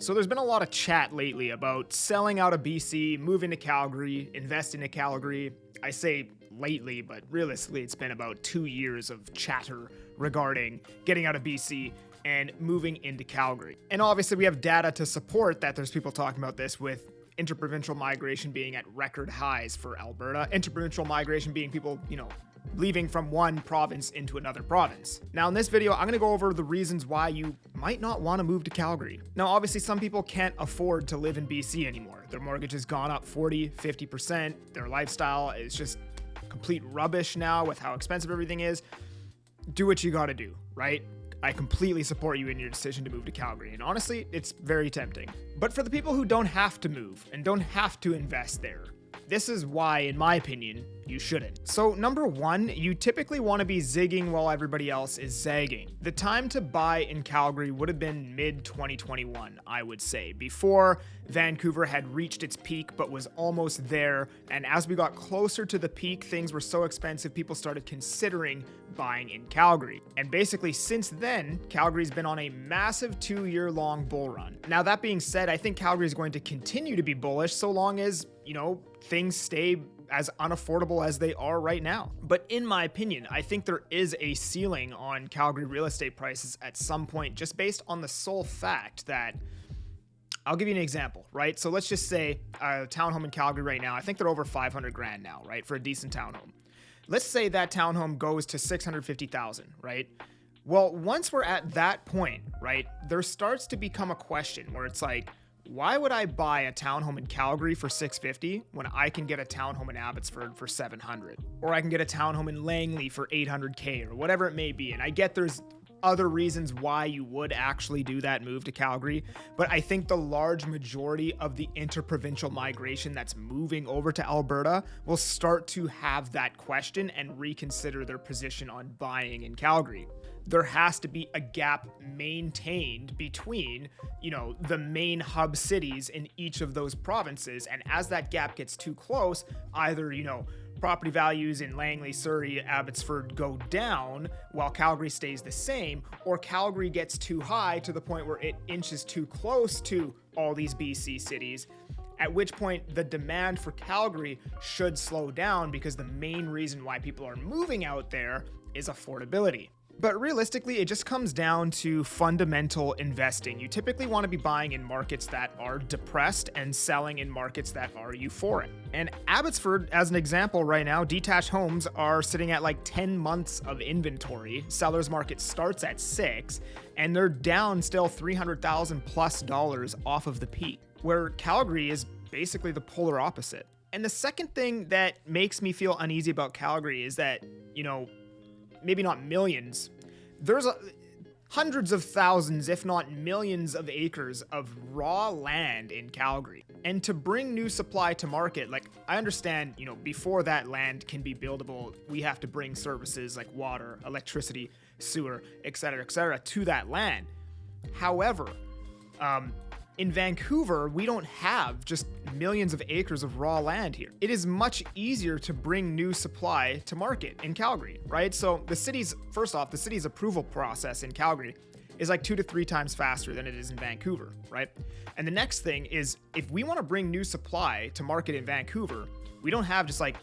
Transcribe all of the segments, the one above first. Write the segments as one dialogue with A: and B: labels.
A: So there's been a lot of chat lately about selling out of BC, moving to Calgary, investing in Calgary. I say lately, but realistically it's been about 2 years of chatter regarding getting out of BC and moving into Calgary. And obviously we have data to support that there's people talking about this, with interprovincial migration being at record highs for Alberta. Interprovincial migration being people, leaving from one province into another province. Now in this video, I'm going to go over the reasons why you might not want to move to Calgary. Now obviously some people can't afford to live in BC anymore. Their mortgage has gone up 40, 50%. Their lifestyle is just complete rubbish now with how expensive everything is. Do what you got to do, right? I completely support you in your decision to move to Calgary, and honestly, it's very tempting. But for the people who don't have to move and don't have to invest there, this is why, in my opinion, you shouldn't. So number one, you typically want to be zigging while everybody else is zagging. The time to buy in Calgary would have been mid-2021, I would say, before Vancouver had reached its peak but was almost there. And as we got closer to the peak, things were so expensive, people started considering buying in Calgary. And basically since then, Calgary's been on a massive 2-year-long bull run. Now that being said, I think Calgary is going to continue to be bullish so long as, things stay as unaffordable as they are right now. But in my opinion, I think there is a ceiling on Calgary real estate prices at some point, just based on the sole fact that, I'll give you an example, right? So let's just say a townhome in Calgary right now, I think they're over 500 grand now, right? For a decent townhome. Let's say that townhome goes to 650,000, right? Well, once we're at that point, right, there starts to become a question where it's like, why would I buy a townhome in Calgary for 650 when I can get a townhome in Abbotsford for 700? Or I can get a townhome in Langley for 800K or whatever it may be. And I get there's other reasons why you would actually do that move to Calgary, but I think the large majority of the interprovincial migration that's moving over to Alberta will start to have that question and reconsider their position on buying in Calgary. There has to be a gap maintained between, the main hub cities in each of those provinces. And as that gap gets too close, either, property values in Langley, Surrey, Abbotsford go down while Calgary stays the same, or Calgary gets too high to the point where it inches too close to all these BC cities, at which point the demand for Calgary should slow down because the main reason why people are moving out there is affordability. But realistically, it just comes down to fundamental investing. You typically want to be buying in markets that are depressed and selling in markets that are euphoric. And Abbotsford, as an example right now, detached homes are sitting at like 10 months of inventory. Sellers market starts at 6, and they're down still $300,000 plus off of the peak, where Calgary is basically the polar opposite. And the second thing that makes me feel uneasy about Calgary is that, maybe not millions, there's hundreds of thousands, if not millions of acres of raw land in Calgary. And to bring new supply to market, I understand, before that land can be buildable, we have to bring services like water, electricity, sewer, etc., to that land. However, in Vancouver, we don't have just millions of acres of raw land here. It is much easier to bring new supply to market in Calgary, right? So the city's approval process in Calgary is like 2 to 3 times faster than it is in Vancouver, right? And the next thing is, if we want to bring new supply to market in Vancouver, we don't have just like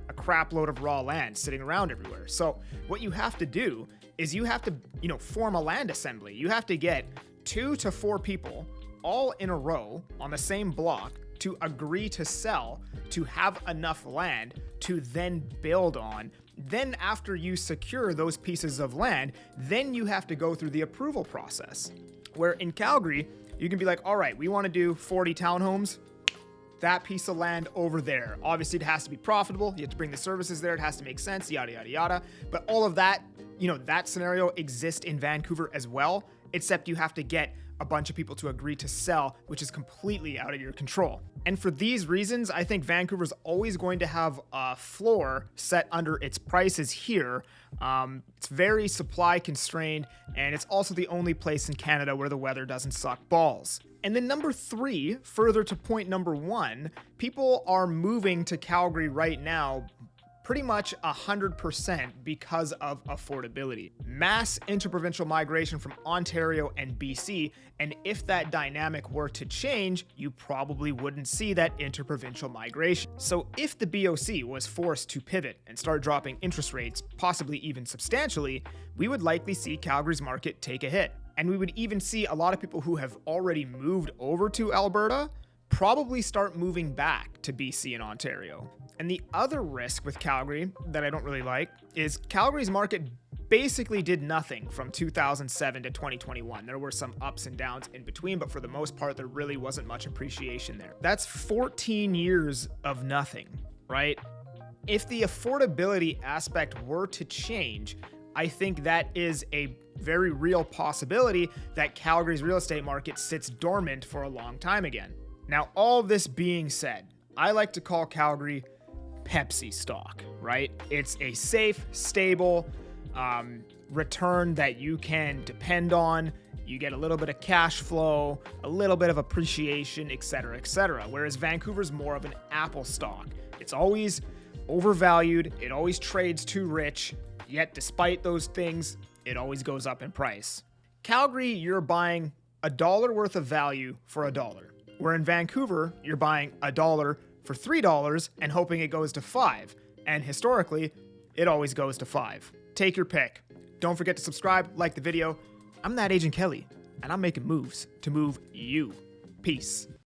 A: a crap load of raw land sitting around everywhere. So what you have to do is you have to, form a land assembly. You have to get 2 to 4 people all in a row on the same block to agree to sell, to have enough land to then build on. Then after you secure those pieces of land, then you have to go through the approval process. Where in Calgary, you can be like, all right, we want to do 40 townhomes, that piece of land over there. Obviously it has to be profitable. You have to bring the services there. It has to make sense, yada, yada, yada. But all of that, that scenario exists in Vancouver as well, except you have to get a bunch of people to agree to sell, which is completely out of your control. And for these reasons, I think Vancouver's always going to have a floor set under its prices here. It's very supply constrained, and it's also the only place in Canada where the weather doesn't suck balls. And then number 3, further to point number 1, people are moving to Calgary right now pretty much 100% because of affordability. Mass interprovincial migration from Ontario and BC, and if that dynamic were to change, you probably wouldn't see that interprovincial migration. So if the BOC was forced to pivot and start dropping interest rates, possibly even substantially, we would likely see Calgary's market take a hit. And we would even see a lot of people who have already moved over to Alberta probably start moving back to BC and Ontario. And the other risk with Calgary that I don't really like is Calgary's market basically did nothing from 2007 to 2021. There were some ups and downs in between, but for the most part, there really wasn't much appreciation there. That's 14 years of nothing, right? If the affordability aspect were to change, I think that is a very real possibility that Calgary's real estate market sits dormant for a long time again. Now, all this being said, I like to call Calgary Pepsi stock, right? It's a safe, stable return that you can depend on. You get a little bit of cash flow, a little bit of appreciation, etc., etc. Whereas Vancouver's more of an Apple stock. It's always overvalued. It always trades too rich. Yet, despite those things, it always goes up in price. Calgary, you're buying $1 worth of value for $1. Where in Vancouver, you're buying $1 for $3 and hoping it goes to $5. And historically, it always goes to $5. Take your pick. Don't forget to subscribe, like the video. I'm That Agent Kelly, and I'm making moves to move you. Peace.